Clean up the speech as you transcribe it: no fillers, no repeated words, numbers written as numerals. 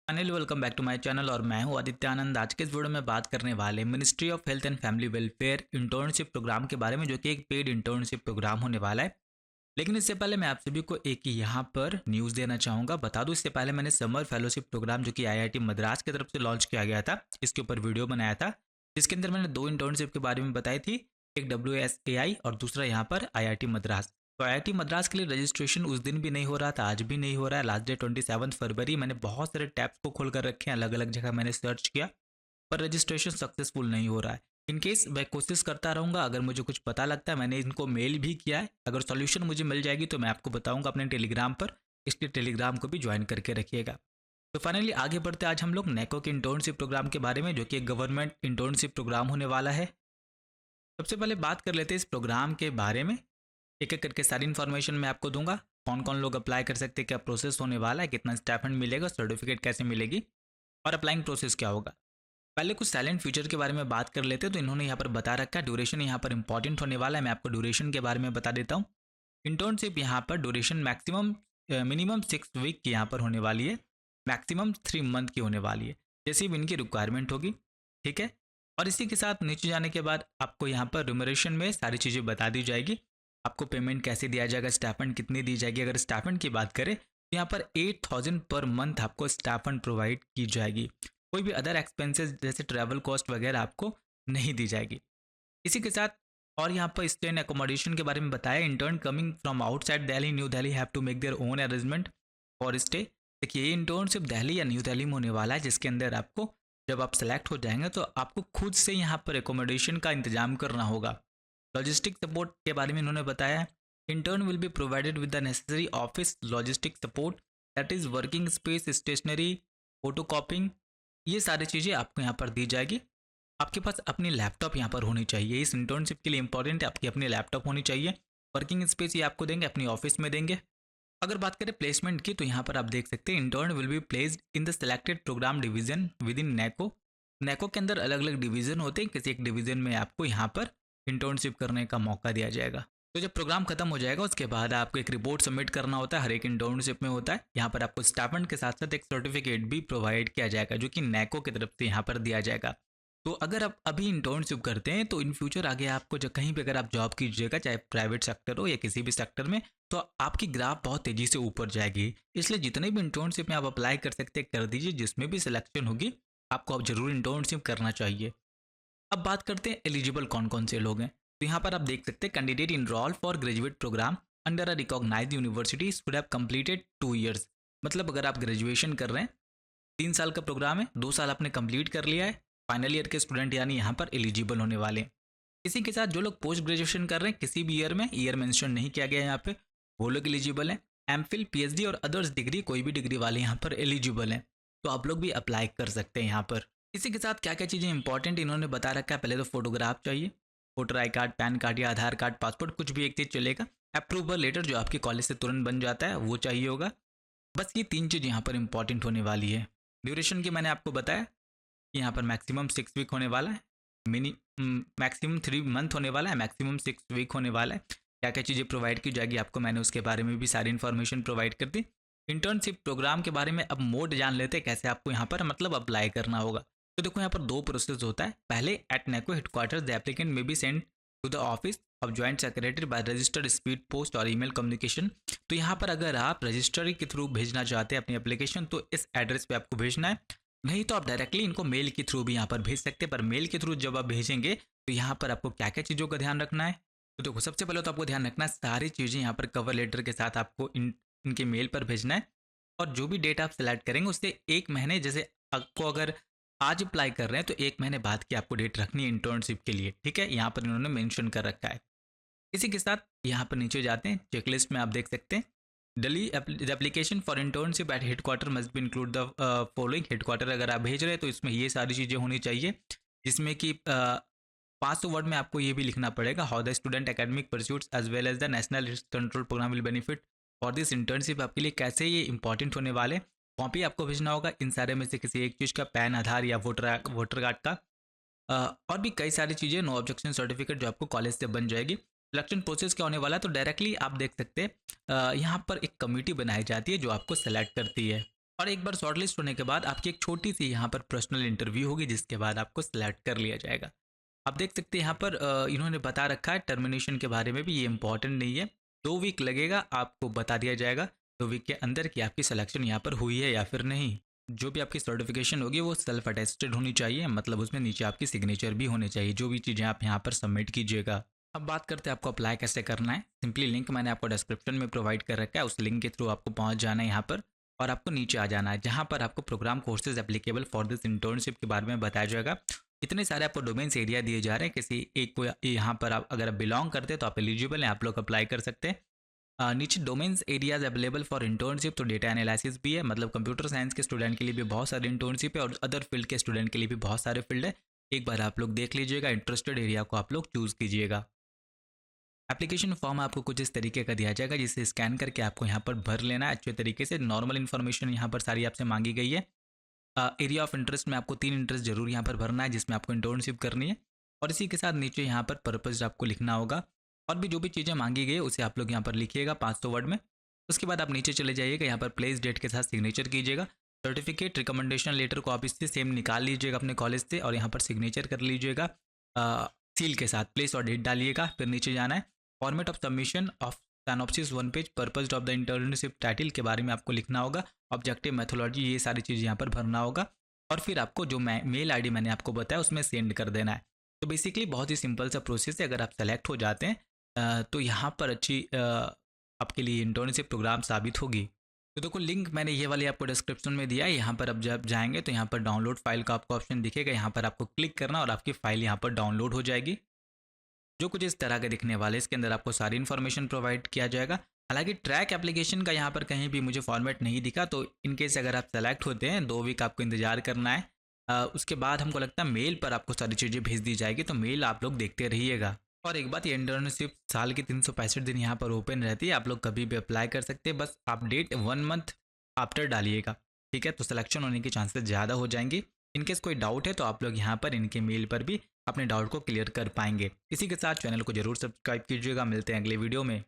Finally welcome back to my channel और मैं हूं आदित्य आनंद। आज के इस वीडियो में बात करने वाले ministry of health and family welfare internship programme के बारे में, जो कि एक पेड इंटर्नशिप प्रोग्राम होने वाला है। लेकिन इससे पहले मैं आप सभी को एक यहाँ पर न्यूज़ देना चाहूँगा। बता दूं, इससे पहले मैंने समर फेलोशिप प्रोग्राम जो कि आईआईटी मद्रास की तरफ से लॉन्च किया गया था, इसके ऊपर वीडियो बनाया था, जिसके अंदर मैंने दो इंटर्नशिप के बारे में बताई थी। एक WSAI और दूसरा यहाँ पर IIT मद्रास। तो IIT मद्रास के लिए रजिस्ट्रेशन उस दिन भी नहीं हो रहा था, आज भी नहीं हो रहा है। लास्ट डेट 27 फरवरी। मैंने बहुत सारे टैब्स को खोल कर रखे हैं, अलग अलग जगह मैंने सर्च किया, पर रजिस्ट्रेशन सक्सेसफुल नहीं हो रहा है। इन केस मैं कोशिश करता रहूँगा, अगर मुझे कुछ पता लगता है, मैंने इनको मेल भी किया है, अगर सॉल्यूशन मुझे मिल जाएगी तो मैं आपको बताऊंगा अपने टेलीग्राम पर, इसलिए टेलीग्राम को भी ज्वाइन करके रखिएगा। तो फाइनली आगे बढ़ते आज हम लोग नेको के इंटर्नशिप प्रोग्राम के बारे में, जो कि एक गवर्नमेंट इंटर्नशिप प्रोग्राम होने वाला है। सबसे पहले बात कर लेते हैं इस प्रोग्राम के बारे में। एक एक करके सारी इन्फॉर्मेशन मैं आपको दूंगा, कौन कौन लोग अप्लाई कर सकते हैं, क्या प्रोसेस होने वाला है, कितना स्टाइपेंड मिलेगा, सर्टिफिकेट कैसे मिलेगी और अप्लाइंग प्रोसेस क्या होगा। पहले कुछ साइलेंट फ्यूचर के बारे में बात कर लेते हैं। तो इन्होंने यहाँ पर बता रखा है, ड्यूरेशन यहाँ पर इंपॉर्टेंट होने वाला है। मैं आपको ड्यूरेशन के बारे में बता देता हूँ। इंटर्नशिप यहाँ पर ड्यूरेशन मैक्सिमम मिनिमम 6 वीक की यहाँ पर होने वाली है, मैक्सिमम 3 मंथ की होने वाली है, जैसी भी इनकी रिक्वायरमेंट होगी। ठीक है। और इसी के साथ नीचे जाने के बाद आपको यहाँ पर रिमरेशन में सारी चीज़ें बता दी जाएगी। आपको पेमेंट कैसे दिया जाएगा, स्टाइपेंड कितनी दी जाएगी। अगर स्टाइपेंड की बात करें तो यहाँ पर 8,000 पर मंथ आपको स्टाइपेंड प्रोवाइड की जाएगी। कोई भी अदर एक्सपेंसेस जैसे ट्रैवल कॉस्ट वगैरह आपको नहीं दी जाएगी। इसी के साथ और यहाँ पर स्टे एंड अकोमोडेशन के बारे में बताया। Intern coming from outside Delhi, new Delhi have to make their own arrangement for stay. देखिए, ये इंटर्नशिप दिल्ली या न्यू दिल्ली में होने वाला है, जिसके अंदर आपको जब आप सेलेक्ट हो जाएंगे तो आपको खुद से यहाँ पर एकोमोडेशन का इंतजाम करना होगा। लॉजिस्टिक सपोर्ट के बारे में इन्होंने बताया है। Intern will be provided with the necessary office logistic support, that is working space, stationery, photo copying, ये सारी चीज़ें आपको यहाँ पर दी जाएगी। आपके पास अपनी लैपटॉप यहाँ पर होनी चाहिए। इस इंटर्नशिप के लिए इंपॉर्टेंट है, आपकी अपनी लैपटॉप होनी चाहिए। वर्किंग स्पेस ये आपको देंगे, अपनी ऑफिस में देंगे। अगर बात करें प्लेसमेंट की, तो यहाँ पर आप देख सकते हैं, intern will be placed in the selected programme division within नेको। नेको के अंदर अलग अलग डिवीजन होते हैं, किसी एक डिवीजन में आपको यहाँ पर इंटर्नशिप करने का मौका दिया जाएगा। तो जब प्रोग्राम खत्म हो जाएगा उसके बाद आपको एक रिपोर्ट सबमिट करना होता है, हर एक इंटर्नशिप में होता है। यहाँ पर आपको स्टाइपेंड के साथ साथ एक सर्टिफिकेट भी प्रोवाइड किया जाएगा, जो कि नेको की तरफ से यहाँ पर दिया जाएगा। तो अगर आप अभी इंटर्नशिप करते हैं तो इन फ्यूचर आगे आपको जब कहीं भी अगर आप जॉब कीजिएगा, चाहे प्राइवेट सेक्टर हो या किसी भी सेक्टर में, तो आपकी ग्राफ बहुत तेज़ी से ऊपर जाएगी। इसलिए जितने भी इंटर्नशिप में आप अप्लाई कर सकते हैं कर दीजिए, जिसमें भी सिलेक्शन होगी आपको अब जरूर इंटर्नशिप करना चाहिए। अब बात करते हैं एलिजिबल कौन कौन से लोग हैं। तो यहाँ पर आप देख सकते हैं, candidate enrol for graduate programme under a recognised university should have completed 2 years. मतलब अगर आप ग्रेजुएशन कर रहे हैं, 3 साल का प्रोग्राम है, 2 साल आपने कंप्लीट कर लिया है, फाइनल ईयर के स्टूडेंट यानी यहाँ पर एलिजिबल होने वाले हैं। इसी के साथ जो लोग पोस्ट ग्रेजुएशन कर रहे हैं किसी भी ईयर में, ईयर मेंशन नहीं किया गया है यहाँ पे, वो लोग एलिजिबल हैं। एमफिल, PhD और अदर्स डिग्री, कोई भी डिग्री वाले यहाँ पर एलिजिबल हैं, तो आप लोग भी अप्लाई कर सकते हैं यहाँ पर। इसी के साथ क्या क्या चीज़ें इंपॉर्टेंट इन्होंने बता रखा है। पहले तो फोटोग्राफ चाहिए, voter I card, pan card या आधार कार्ड, पासपोर्ट, कुछ भी एक चीज़ चलेगा। अप्रूवल लेटर जो आपके कॉलेज से तुरंत बन जाता है वो चाहिए होगा। बस ये 3 चीज़ यहाँ पर इंपॉर्टेंट होने वाली है। ड्यूरेशन की मैंने आपको बताया, यहाँ पर मैक्सिमम 6 वीक होने वाला है, मैक्सिमम 3 मंथ होने वाला है, मैक्सिमम 6 वीक होने वाला है। क्या क्या चीज़ें प्रोवाइड की जाएगी आपको मैंने उसके बारे में भी सारी इन्फॉर्मेशन प्रोवाइड कर दी। इंटर्नशिप प्रोग्राम के बारे में अब मोड जान लेते हैं, कैसे आपको यहाँ पर मतलब अप्लाई करना होगा। तो देखो, यहाँ पर 2 प्रोसेस होता है। पहले एट नेको headquarter the applicant may be send to the office of joint secretary by registered speed post और ईमेल कम्युनिकेशन। तो यहाँ पर अगर आप रजिस्ट्री के थ्रू भेजना चाहते हैं अपनी एप्लीकेशन, तो इस एड्रेस पे आपको भेजना है। नहीं तो आप डायरेक्टली इनको मेल के थ्रू भी यहाँ पर भेज सकते हैं। पर मेल के थ्रू जब आप भेजेंगे तो यहाँ पर आपको क्या क्या चीज़ों का ध्यान रखना है। तो देखो, सबसे पहले तो आपको ध्यान रखना है, सारी चीज़ें यहाँ पर कवर लेटर के साथ आपको इनके मेल पर भेजना है। और जो भी डेट आप सेलेक्ट करेंगे उससे 1 महीने, जैसे आपको अगर आज अप्लाई कर रहे हैं तो 1 महीने बाद की आपको डेट रखनी है इंटर्नशिप के लिए। ठीक है, यहाँ पर इन्होंने मेंशन कर रखा है। इसी के साथ यहाँ पर नीचे जाते हैं, चेकलिस्ट में आप देख सकते हैं, Delhi application for internship at headquarter must be include the following. Headquarter अगर आप भेज रहे हैं तो इसमें ये सारी चीज़ें होनी चाहिए, जिसमें कि 500 वर्ड में आपको ये भी लिखना पड़ेगा, how the student academic pursuits as well as the national risk control programme will benefit for this internship. आपके लिए कैसे ये इंपॉर्टेंट होने वाले। कॉपी आपको भेजना होगा इन सारे में से किसी एक चीज़ का, पैन, आधार या वोटर कार्ड का। और भी कई सारी चीज़ें, नो ऑब्जेक्शन सर्टिफिकेट जो आपको कॉलेज से बन जाएगी। सिलेक्शन प्रोसेस क्या होने वाला है, तो डायरेक्टली आप देख सकते हैं यहाँ पर एक कमेटी बनाई जाती है जो आपको सेलेक्ट करती है। और एक बार शॉर्टलिस्ट होने के बाद आपकी एक छोटी सी यहाँ पर पर्सनल इंटरव्यू होगी, जिसके बाद आपको सिलेक्ट कर लिया जाएगा। आप देख सकते हैं यहाँ पर इन्होंने बता रखा है टर्मिनेशन के बारे में भी, ये इंपॉर्टेंट नहीं है। 2 वीक लगेगा, आपको बता दिया जाएगा 2 वीक के अंदर कि आपकी सिलेक्शन यहाँ पर हुई है या फिर नहीं। जो भी आपकी सर्टिफिकेशन होगी वो सेल्फ अटेस्टेड होनी चाहिए, मतलब उसमें नीचे आपकी सिग्नेचर भी होनी चाहिए, जो भी चीज़ें आप यहाँ पर सबमिट कीजिएगा। अब बात करते हैं आपको अप्लाई कैसे करना है। सिंपली लिंक मैंने आपको डिस्क्रिप्शन में प्रोवाइड कर रखा है, उस लिंक के थ्रू आपको पहुँच जाना है यहाँ पर, और आपको नीचे आ जाना है जहाँ पर आपको programme courses applicable for this internship के बारे में बताया जाएगा। इतने सारे आपको डोमेन्स एरिया दिए जा रहे हैं, किसी एक को यहाँ पर आप अगर आप बिलोंग करते हैं तो आप एलिजिबल हैं, आप लोग अप्लाई कर सकते हैं। नीचे domains areas available for internship, तो डेटा एनालिसिस भी है, मतलब कंप्यूटर साइंस के स्टूडेंट के लिए भी बहुत सारे इंटर्नशिप है, और अदर फील्ड के स्टूडेंट के लिए भी बहुत सारे फील्ड है। एक बार आप लोग देख लीजिएगा, इंटरेस्टेड एरिया को आप लोग चूज़ कीजिएगा। एप्लीकेशन फॉर्म आपको कुछ इस तरीके का दिया जाएगा, जिसे स्कैन करके आपको यहाँ पर भर लेना है अच्छे तरीके से। नॉर्मल इन्फॉर्मेशन यहाँ पर सारी आपसे मांगी गई है। एरिया ऑफ इंटरेस्ट में आपको 3 इंटरेस्ट जरूर यहाँ पर भरना है, जिसमें आपको इंटर्नशिप करनी है, और इसी के साथ नीचे यहाँ पर पर्पस आपको लिखना होगा, और भी जो भी चीज़ें मांगी गई है उसे आप लोग यहाँ पर लिखिएगा 500 वर्ड में। उसके बाद आप नीचे चले जाइएगा, यहाँ पर प्लेस डेट के साथ सिग्नेचर कीजिएगा। सर्टिफिकेट रिकमेंडेशन लेटर को आप इससे सेम निकाल लीजिएगा अपने कॉलेज से, और यहाँ पर सिग्नेचर कर लीजिएगा सील के साथ, प्लेस और डेट डालिएगा। फिर नीचे जाना है, format of submission of synopsis 1 page, purpose of the internship title के बारे में आपको लिखना होगा, ऑब्जेक्टिव मेथोलॉजी, ये सारी चीज़ यहाँ पर भरना होगा, और फिर आपको जो मेल आईडी मैंने आपको बताया उसमें सेंड कर देना है। तो बेसिकली बहुत ही सिंपल सा प्रोसेस है। अगर आप सेलेक्ट हो जाते हैं तो यहाँ पर अच्छी आपके लिए इंटर्नशिप प्रोग्राम साबित होगी। तो देखो लिंक मैंने ये वाली आपको डिस्क्रिप्शन में दिया है, यहाँ पर अब जब जाएंगे तो यहाँ पर डाउनलोड फाइल का आपको ऑप्शन दिखेगा, यहाँ पर आपको क्लिक करना और आपकी फाइल यहाँ पर डाउनलोड हो जाएगी, जो कुछ इस तरह के दिखने वाले। इसके अंदर आपको सारी इन्फॉर्मेशन प्रोवाइड किया जाएगा। हालांकि ट्रैक एप्लीकेशन का यहाँ पर कहीं भी मुझे फॉर्मेट नहीं दिखा, तो इनकेस अगर आप सेलेक्ट होते हैं 2 वीक आपको इंतजार करना है। उसके बाद हमको लगता है मेल पर आपको सारी चीज़ें भेज दी जाएगी, तो मेल आप लोग देखते रहिएगा। और एक बात, ये इंटर्नशिप साल के 365 दिन यहाँ पर ओपन रहती है, आप लोग कभी भी अप्लाई कर सकते हैं, बस आप डेट 1 मंथ आफ्टर डालिएगा, ठीक है, तो सिलेक्शन होने की चांसेस ज़्यादा हो जाएंगी। इनकेस कोई डाउट है तो आप लोग यहाँ पर इनके मेल पर भी अपने डाउट को क्लियर कर पाएंगे। इसी के साथ चैनल को जरूर सब्सक्राइब कीजिएगा। मिलते हैं अगले वीडियो में।